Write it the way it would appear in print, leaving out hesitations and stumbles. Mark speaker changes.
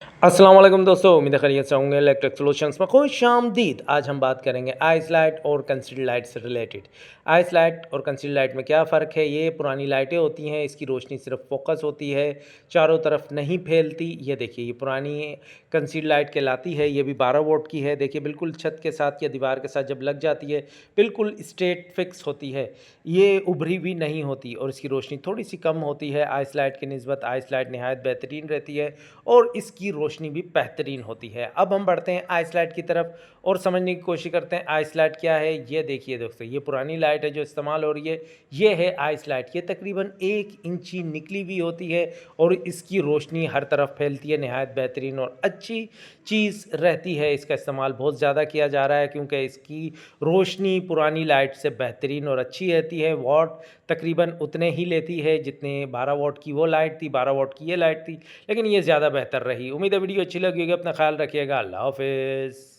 Speaker 1: अस्सलाम वालेकुम दोस्तों, उम्मीद है खैरियत से होंगे। इलेक्ट्रिक सॉल्यूशंस में खुशामदीद। आज हम बात करेंगे आइस लाइट और कंसील्ड लाइट से रिलेटेड। आइस लाइट और कंसील्ड लाइट में क्या फ़र्क है? ये पुरानी लाइटें होती हैं, इसकी रोशनी सिर्फ फोकस होती है, चारों तरफ नहीं फैलती। ये देखिए, ये पुरानी कंसील्ड लाइट कहलाती है। ये भी 12 वोल्ट की है। देखिए, बिल्कुल छत के साथ या दीवार के साथ जब लग जाती है, बिल्कुल स्ट्रेट फिक्स होती है। ये उभरी भी नहीं होती और इसकी रोशनी थोड़ी सी कम होती है आइस लाइट की निस्बत। आइस लाइट नहायत बेहतरीन रहती है और इसकी रोशनी भी बेहतरीन होती है। अब हम बढ़ते हैं आइस लाइट की तरफ और समझने की कोशिश करते हैं आइस लाइट क्या है। ये देखिए दोस्तों, ये पुरानी लाइट है जो इस्तेमाल हो रही है, ये है आइस लाइट। ये तकरीबन 1 इंची निकली हुई होती है और इसकी रोशनी हर तरफ फैलती है, नहायत बेहतरीन और अच्छी चीज़ रहती है। इसका इस्तेमाल बहुत ज़्यादा किया जा रहा है क्योंकि इसकी रोशनी पुरानी लाइट से बेहतरीन और अच्छी रहती है। वॉट तकरीबन उतने ही लेती है जितने 12 वॉट की वो लाइट थी, 12 वॉट की ये लाइट थी, लेकिन ये ज़्यादा बेहतर रही। उम्मीद है वीडियो अच्छी लगी होगी। अपना ख्याल रखिएगा। अल्लाह हाफ़िज़।